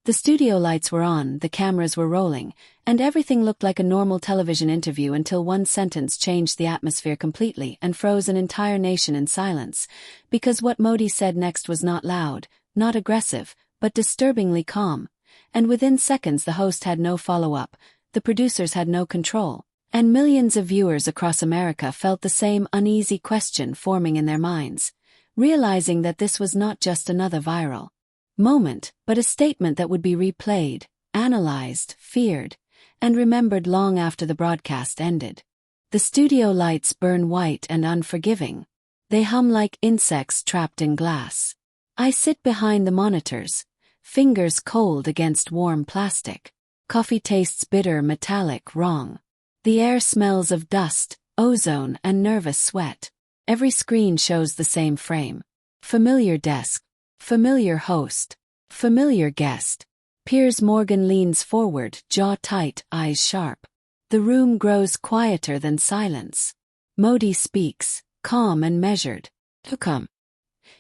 The studio lights were on, the cameras were rolling, and everything looked like a normal television interview until one sentence changed the atmosphere completely and froze an entire nation in silence, because what Modi said next was not loud, not aggressive, but disturbingly calm. And within seconds the host had no follow-up, the producers had no control, and millions of viewers across America felt the same uneasy question forming in their minds, realizing that this was not just another viral moment, but a statement that would be replayed, analyzed, feared, and remembered long after the broadcast ended. The studio lights burn white and unforgiving. They hum like insects trapped in glass. I sit behind the monitors, fingers cold against warm plastic. Coffee tastes bitter, metallic, wrong. The air smells of dust, ozone, and nervous sweat. Every screen shows the same frame. Familiar desk. Familiar host. Familiar guest. Piers Morgan leans forward, jaw tight, eyes sharp. The room grows quieter than silence. Modi speaks, calm and measured. To come.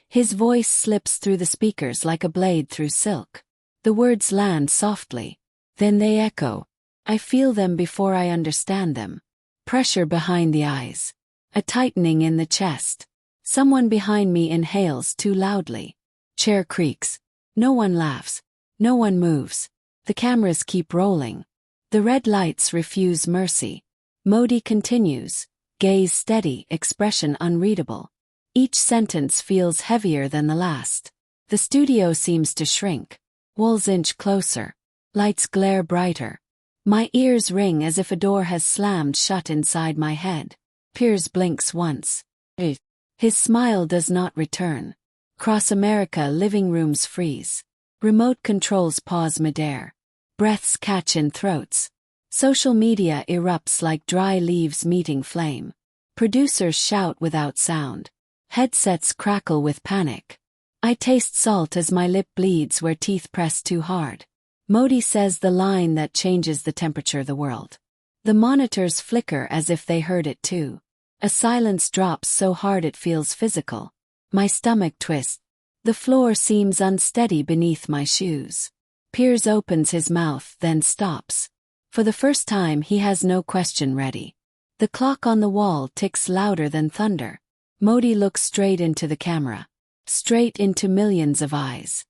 His voice slips through the speakers like a blade through silk. The words land softly. Then they echo. I feel them before I understand them. Pressure behind the eyes. A tightening in the chest. Someone behind me inhales too loudly. Chair creaks. No one laughs. No one moves. The cameras keep rolling. The red lights refuse mercy. Modi continues. Gaze steady, expression unreadable. Each sentence feels heavier than the last. The studio seems to shrink. Walls inch closer. Lights glare brighter. My ears ring as if a door has slammed shut inside my head. Piers blinks once. His smile does not return. Across America, living rooms freeze. Remote controls pause midair. Breaths catch in throats. Social media erupts like dry leaves meeting flame. Producers shout without sound. Headsets crackle with panic. I taste salt as my lip bleeds where teeth press too hard. Modi says the line that changes the temperature of the world. The monitors flicker as if they heard it too. A silence drops so hard it feels physical. My stomach twists. The floor seems unsteady beneath my shoes. Piers opens his mouth, then stops. For the first time he has no question ready. The clock on the wall ticks louder than thunder. Modi looks straight into the camera. Straight into millions of eyes.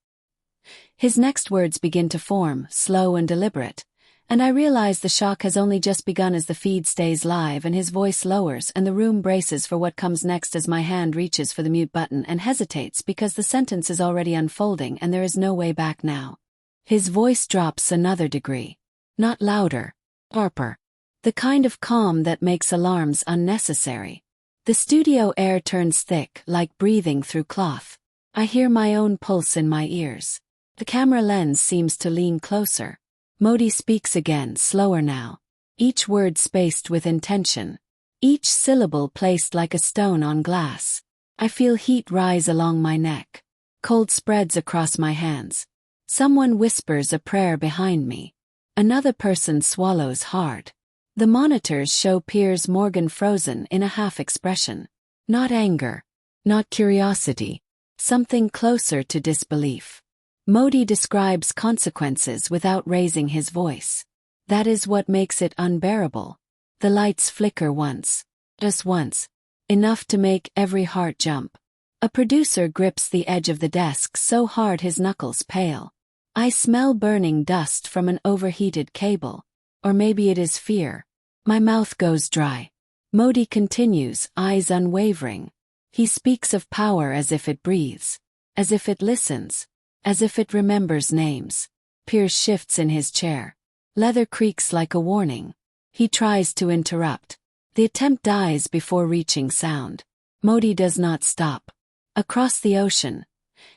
His next words begin to form, slow and deliberate, and I realize the shock has only just begun as the feed stays live and his voice lowers and the room braces for what comes next as my hand reaches for the mute button and hesitates because the sentence is already unfolding and there is no way back now. His voice drops another degree. Not louder, sharper. The kind of calm that makes alarms unnecessary. The studio air turns thick, like breathing through cloth. I hear my own pulse in my ears. The camera lens seems to lean closer. Modi speaks again, slower now. Each word spaced with intention. Each syllable placed like a stone on glass. I feel heat rise along my neck. Cold spreads across my hands. Someone whispers a prayer behind me. Another person swallows hard. The monitors show Piers Morgan frozen in a half expression. Not anger. Not curiosity. Something closer to disbelief. Modi describes consequences without raising his voice. That is what makes it unbearable. The lights flicker once. Just once. Enough to make every heart jump. A producer grips the edge of the desk so hard his knuckles pale. I smell burning dust from an overheated cable. Or maybe it is fear. My mouth goes dry. Modi continues, eyes unwavering. He speaks of power as if it breathes. As if it listens. As if it remembers names. Piers shifts in his chair. Leather creaks like a warning. He tries to interrupt. The attempt dies before reaching sound. Modi does not stop. Across the ocean.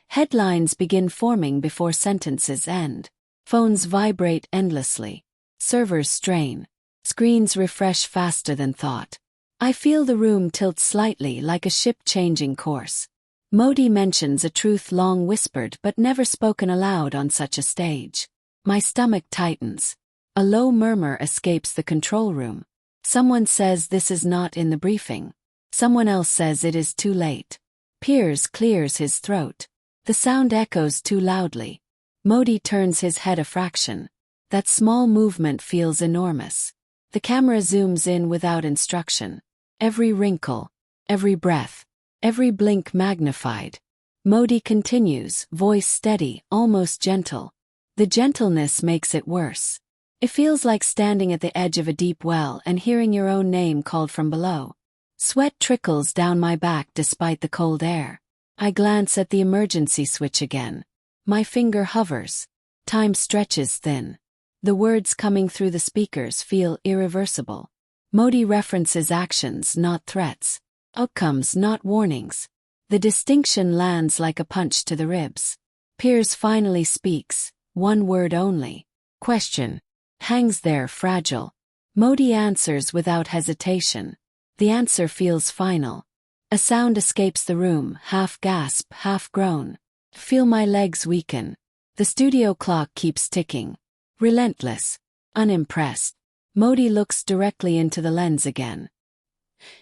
Headlines begin forming before sentences end. Phones vibrate endlessly. Servers strain. Screens refresh faster than thought. I feel the room tilt slightly like a ship changing course. Modi mentions a truth long whispered but never spoken aloud on such a stage. My stomach tightens. A low murmur escapes the control room. Someone says this is not in the briefing. Someone else says it is too late. Piers clears his throat. The sound echoes too loudly. Modi turns his head a fraction. That small movement feels enormous. The camera zooms in without instruction. Every wrinkle, every breath, every blink magnified. Modi continues, voice steady, almost gentle. The gentleness makes it worse. It feels like standing at the edge of a deep well and hearing your own name called from below. Sweat trickles down my back despite the cold air. I glance at the emergency switch again. My finger hovers. Time stretches thin. The words coming through the speakers feel irreversible. Modi references actions, not threats. Outcomes, not warnings. The distinction lands like a punch to the ribs. Piers finally speaks, one word only. Question. Hangs there, fragile. Modi answers without hesitation. The answer feels final. A sound escapes the room, half gasp, half groan. Feel my legs weaken. The studio clock keeps ticking. Relentless. Unimpressed. Modi looks directly into the lens again.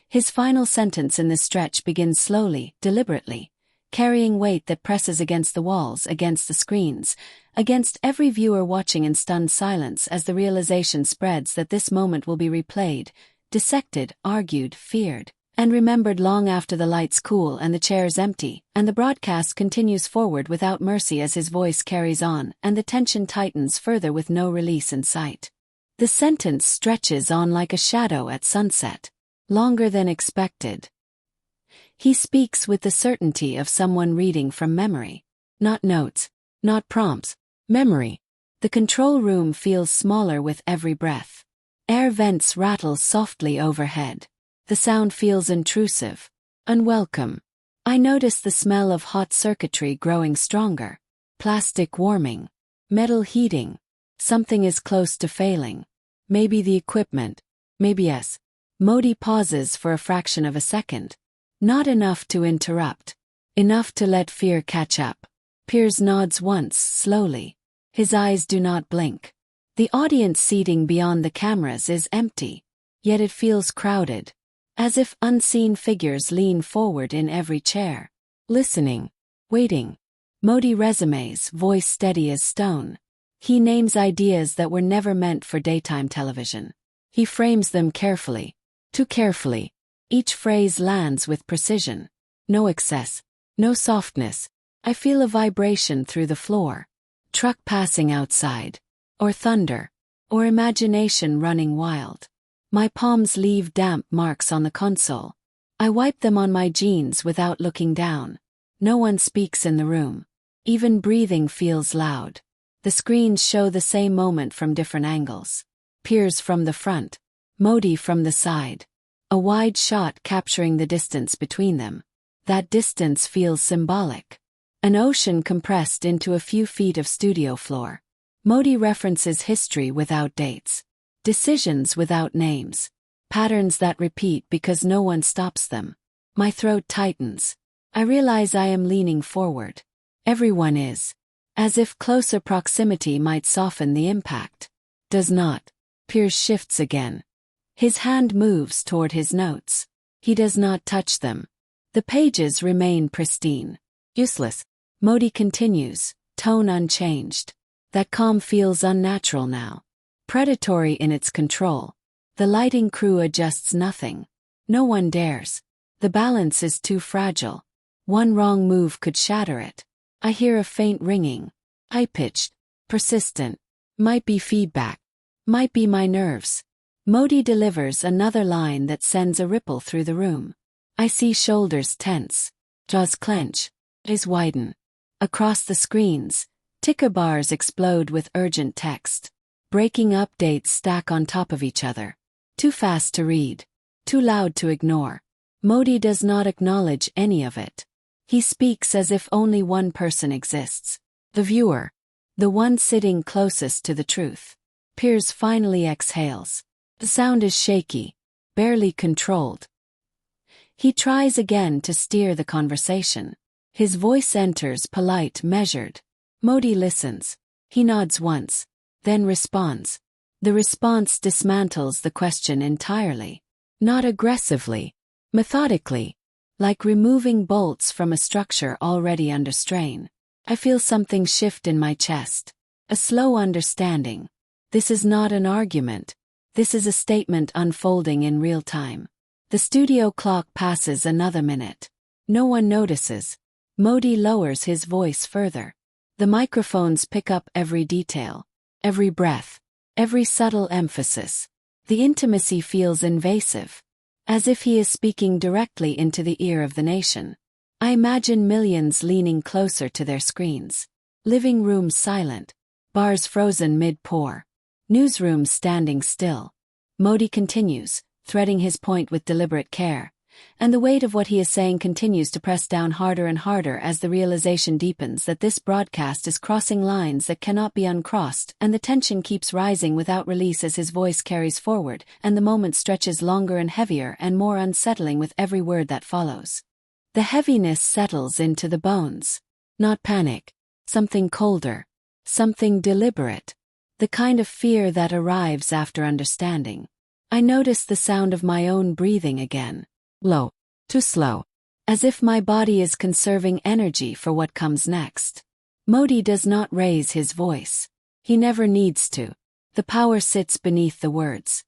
His final sentence in this stretch begins slowly, deliberately, carrying weight that presses against the walls, against the screens, against every viewer watching in stunned silence as the realization spreads that this moment will be replayed, dissected, argued, feared, and remembered long after the lights cool and the chairs empty, and the broadcast continues forward without mercy as his voice carries on, and the tension tightens further with no release in sight. The sentence stretches on like a shadow at sunset. Longer than expected. He speaks with the certainty of someone reading from memory. Not notes, not prompts, memory. The control room feels smaller with every breath. Air vents rattle softly overhead. The sound feels intrusive, unwelcome. I notice the smell of hot circuitry growing stronger. Plastic warming. Metal heating. Something is close to failing. Maybe the equipment. Maybe yes. Modi pauses for a fraction of a second. Not enough to interrupt. Enough to let fear catch up. Piers nods once, slowly. His eyes do not blink. The audience seating beyond the cameras is empty. Yet it feels crowded. As if unseen figures lean forward in every chair. Listening. Waiting. Modi resumes, voice steady as stone. He names ideas that were never meant for daytime television. He frames them carefully. Too carefully. Each phrase lands with precision. No excess. No softness. I feel a vibration through the floor. Truck passing outside. Or thunder. Or imagination running wild. My palms leave damp marks on the console. I wipe them on my jeans without looking down. No one speaks in the room. Even breathing feels loud. The screens show the same moment from different angles. Piers from the front. Modi from the side. A wide shot capturing the distance between them. That distance feels symbolic. An ocean compressed into a few feet of studio floor. Modi references history without dates. Decisions without names. Patterns that repeat because no one stops them. My throat tightens. I realize I am leaning forward. Everyone is. As if closer proximity might soften the impact. Does not. Piers shifts again. His hand moves toward his notes. He does not touch them. The pages remain pristine. Useless. Modi continues, tone unchanged. That calm feels unnatural now. Predatory in its control. The lighting crew adjusts nothing. No one dares. The balance is too fragile. One wrong move could shatter it. I hear a faint ringing. High-pitched. Persistent. Might be feedback. Might be my nerves. Modi delivers another line that sends a ripple through the room. I see shoulders tense. Jaws clench. Eyes widen. Across the screens, ticker bars explode with urgent text. Breaking updates stack on top of each other. Too fast to read. Too loud to ignore. Modi does not acknowledge any of it. He speaks as if only one person exists. The viewer. The one sitting closest to the truth. Piers finally exhales. The sound is shaky, barely controlled. He tries again to steer the conversation. His voice enters polite, measured. Modi listens. He nods once, then responds. The response dismantles the question entirely. Not aggressively, methodically, like removing bolts from a structure already under strain. I feel something shift in my chest. A slow understanding. This is not an argument. This is a statement unfolding in real time. The studio clock passes another minute. No one notices. Modi lowers his voice further. The microphones pick up every detail, every breath, every subtle emphasis. The intimacy feels invasive, as if he is speaking directly into the ear of the nation. I imagine millions leaning closer to their screens. Living rooms silent, bars frozen mid-pour, newsrooms standing still. Modi continues, threading his point with deliberate care, and the weight of what he is saying continues to press down harder and harder as the realization deepens that this broadcast is crossing lines that cannot be uncrossed, and the tension keeps rising without release as his voice carries forward, and the moment stretches longer and heavier and more unsettling with every word that follows. The heaviness settles into the bones. Not panic. Something colder. Something deliberate. The kind of fear that arrives after understanding. I notice the sound of my own breathing again. Low. Too slow. As if my body is conserving energy for what comes next. Modi does not raise his voice. He never needs to. The power sits beneath the words.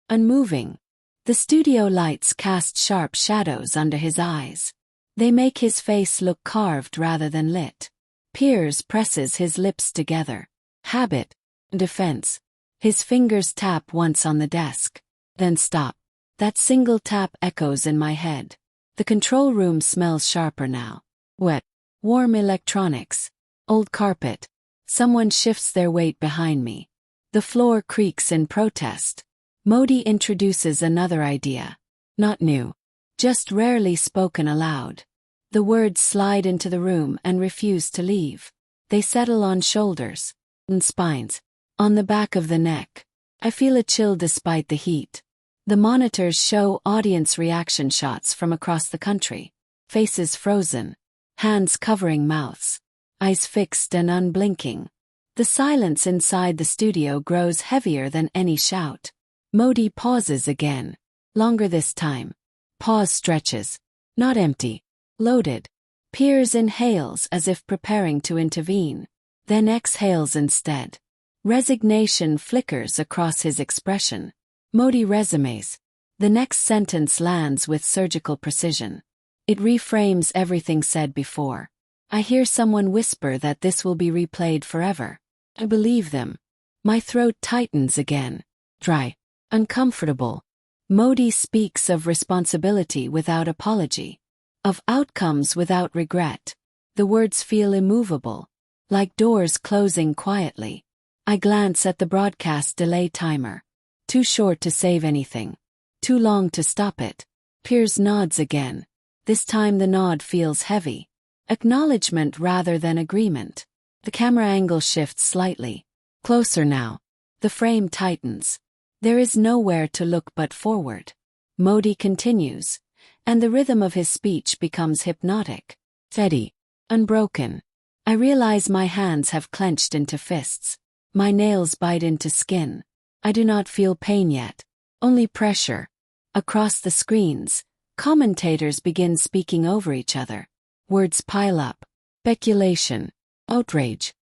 Unmoving. The studio lights cast sharp shadows under his eyes. They make his face look carved rather than lit. Piers presses his lips together. Habit. Defense. His fingers tap once on the desk. Then stop. That single tap echoes in my head. The control room smells sharper now. Wet. Warm electronics. Old carpet. Someone shifts their weight behind me. The floor creaks in protest. Modi introduces another idea. Not new. Just rarely spoken aloud. The words slide into the room and refuse to leave. They settle on shoulders. And spines. On the back of the neck. I feel a chill despite the heat. The monitors show audience reaction shots from across the country. Faces frozen. Hands covering mouths. Eyes fixed and unblinking. The silence inside the studio grows heavier than any shout. Modi pauses again. Longer this time. Pause stretches. Not empty. Loaded. Piers inhales as if preparing to intervene. Then exhales instead. Resignation flickers across his expression. Modi resumes. The next sentence lands with surgical precision. It reframes everything said before. I hear someone whisper that this will be replayed forever. I believe them. My throat tightens again. Dry. Uncomfortable. Modi speaks of responsibility without apology. Of outcomes without regret. The words feel immovable. Like doors closing quietly. I glance at the broadcast delay timer. Too short to save anything. Too long to stop it. Piers nods again. This time the nod feels heavy. Acknowledgement rather than agreement. The camera angle shifts slightly. Closer now. The frame tightens. There is nowhere to look but forward. Modi continues, and the rhythm of his speech becomes hypnotic. Steady. Unbroken. I realize my hands have clenched into fists. My nails bite into skin. I do not feel pain yet. Only pressure. Across the screens, commentators begin speaking over each other. Words pile up. Speculation. Outrage.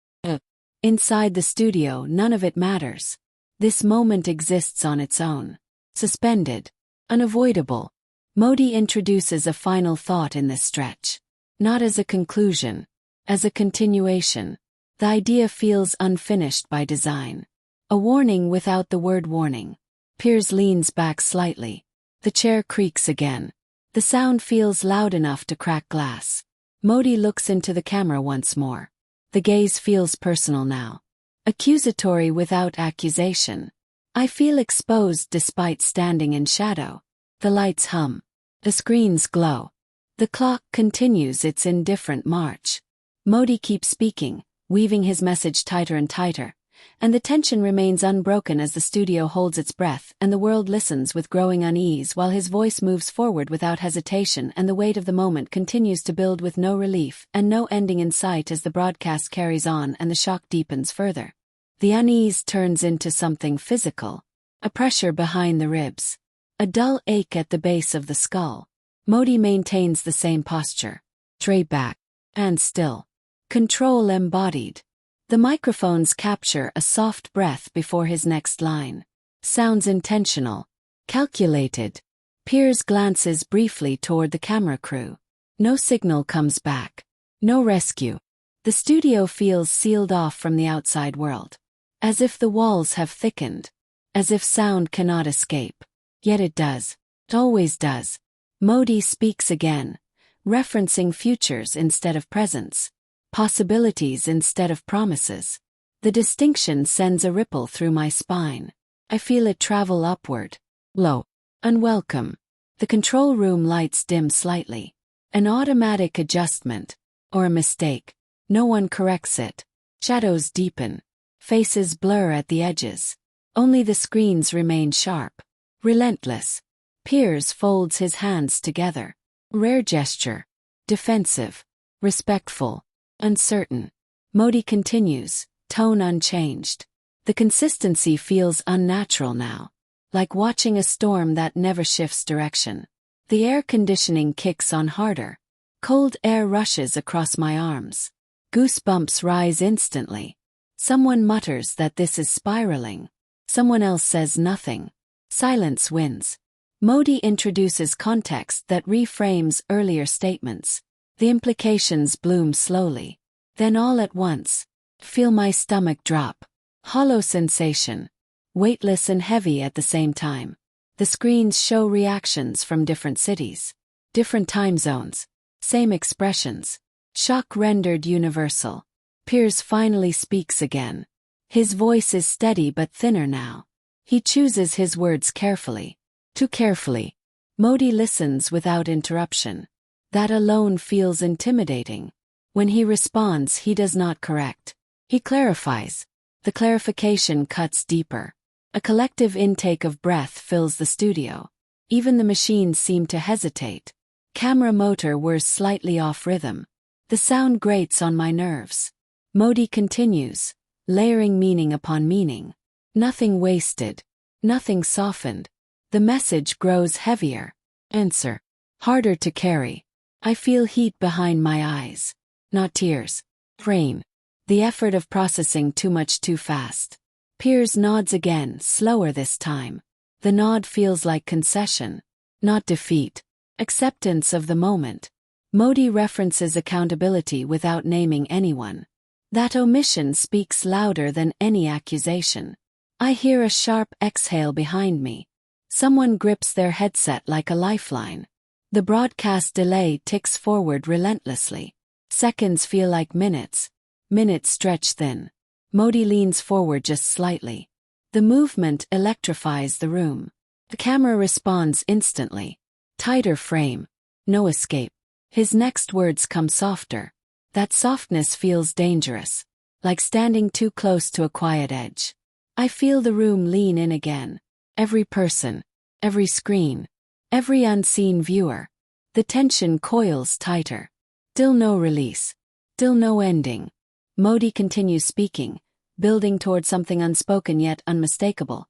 Inside the studio, none of it matters. This moment exists on its own. Suspended. Unavoidable. Modi introduces a final thought in this stretch. Not as a conclusion. As a continuation. The idea feels unfinished by design. A warning without the word warning. Piers leans back slightly. The chair creaks again. The sound feels loud enough to crack glass. Modi looks into the camera once more. The gaze feels personal now. Accusatory without accusation. I feel exposed despite standing in shadow. The lights hum. The screens glow. The clock continues its indifferent march. Modi keeps speaking, weaving his message tighter and tighter, and the tension remains unbroken as the studio holds its breath and the world listens with growing unease while his voice moves forward without hesitation and the weight of the moment continues to build with no relief and no ending in sight as the broadcast carries on and the shock deepens further. The unease turns into something physical. A pressure behind the ribs. A dull ache at the base of the skull. Modi maintains the same posture. Straight back. And still. Control embodied. The microphones capture a soft breath before his next line. Sounds intentional. Calculated. Piers glances briefly toward the camera crew. No signal comes back. No rescue. The studio feels sealed off from the outside world. As if the walls have thickened. As if sound cannot escape. Yet it does. It always does. Modi speaks again, referencing futures instead of presents. Possibilities instead of promises. The distinction sends a ripple through my spine. I feel it travel upward. Low. Unwelcome. The control room lights dim slightly. An automatic adjustment. Or a mistake. No one corrects it. Shadows deepen. Faces blur at the edges. Only the screens remain sharp. Relentless. Piers folds his hands together. Rare gesture. Defensive. Respectful. Uncertain. Modi continues, tone unchanged. The consistency feels unnatural now. Like watching a storm that never shifts direction. The air conditioning kicks on harder. Cold air rushes across my arms. Goosebumps rise instantly. Someone mutters that this is spiraling. Someone else says nothing. Silence wins. Modi introduces context that reframes earlier statements. The implications bloom slowly. Then all at once. Feel my stomach drop. Hollow sensation. Weightless and heavy at the same time. The screens show reactions from different cities. Different time zones. Same expressions. Shock rendered universal. Piers finally speaks again. His voice is steady but thinner now. He chooses his words carefully. Too carefully. Modi listens without interruption. That alone feels intimidating. When he responds, he does not correct. He clarifies. The clarification cuts deeper. A collective intake of breath fills the studio. Even the machines seem to hesitate. Camera motor whirs slightly off rhythm. The sound grates on my nerves. Modi continues, layering meaning upon meaning. Nothing wasted. Nothing softened. The message grows heavier. Answer. Harder to carry. I feel heat behind my eyes. Not tears. Rain. The effort of processing too much too fast. Piers nods again, slower this time. The nod feels like concession. Not defeat. Acceptance of the moment. Modi references accountability without naming anyone. That omission speaks louder than any accusation. I hear a sharp exhale behind me. Someone grips their headset like a lifeline. The broadcast delay ticks forward relentlessly. Seconds feel like minutes. Minutes stretch thin. Modi leans forward just slightly. The movement electrifies the room. The camera responds instantly. Tighter frame. No escape. His next words come softer. That softness feels dangerous. Like standing too close to a quiet edge. I feel the room lean in again. Every person. Every screen. Every unseen viewer. The tension coils tighter. Still no release. Still no ending. Modi continues speaking, building toward something unspoken yet unmistakable,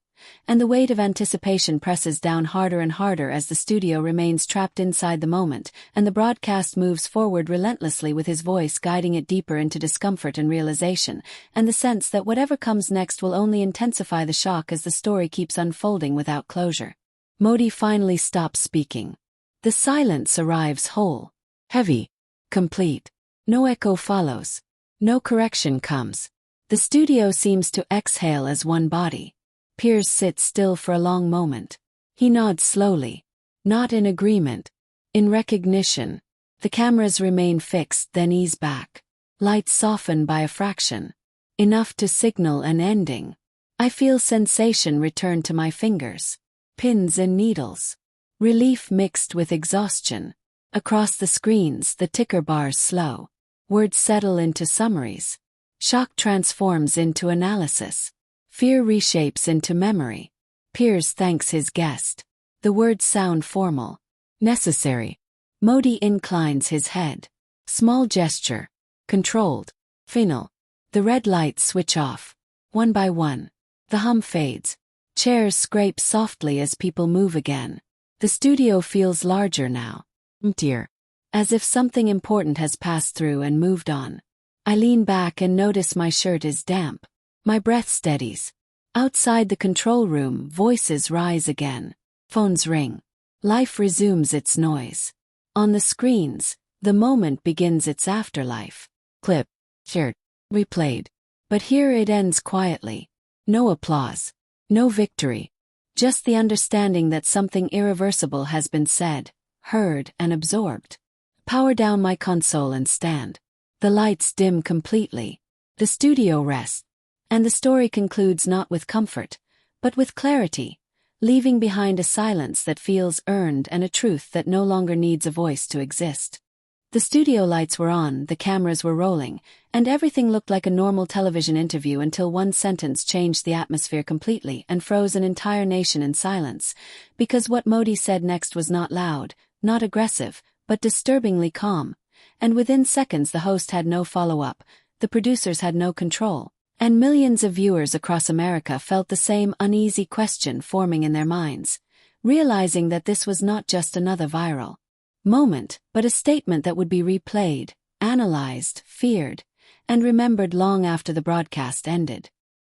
and the weight of anticipation presses down harder and harder as the studio remains trapped inside the moment, and the broadcast moves forward relentlessly with his voice guiding it deeper into discomfort and realization, and the sense that whatever comes next will only intensify the shock as the story keeps unfolding without closure. Modi finally stops speaking. The silence arrives whole, heavy, complete. No echo follows. No correction comes. The studio seems to exhale as one body. Piers sits still for a long moment. He nods slowly. Not in agreement. In recognition. The cameras remain fixed, then ease back. Lights soften by a fraction. Enough to signal an ending. I feel sensation return to my fingers. Pins and needles. Relief mixed with exhaustion. Across the screens, the ticker bars slow. Words settle into summaries. Shock transforms into analysis. Fear reshapes into memory. Piers thanks his guest. The words sound formal. Necessary. Modi inclines his head. Small gesture. Controlled. Final. The red lights switch off. One by one. The hum fades. Chairs scrape softly as people move again. The studio feels larger now. Emptier. As if something important has passed through and moved on. I lean back and notice my shirt is damp. My breath steadies. Outside the control room, voices rise again. Phones ring. Life resumes its noise. On the screens, the moment begins its afterlife. Clip. Shirt. Replayed. But here it ends quietly. No applause. No victory. Just the understanding that something irreversible has been said, heard, and absorbed. Power down my console and stand. The lights dim completely. The studio rests. And the story concludes not with comfort, but with clarity, leaving behind a silence that feels earned and a truth that no longer needs a voice to exist. The studio lights were on, the cameras were rolling, and everything looked like a normal television interview until one sentence changed the atmosphere completely and froze an entire nation in silence, because what Modi said next was not loud, not aggressive, but disturbingly calm. And within seconds the host had no follow-up, the producers had no control, and millions of viewers across America felt the same uneasy question forming in their minds, realizing that this was not just another viral moment, but a statement that would be replayed, analyzed, feared, and remembered long after the broadcast ended.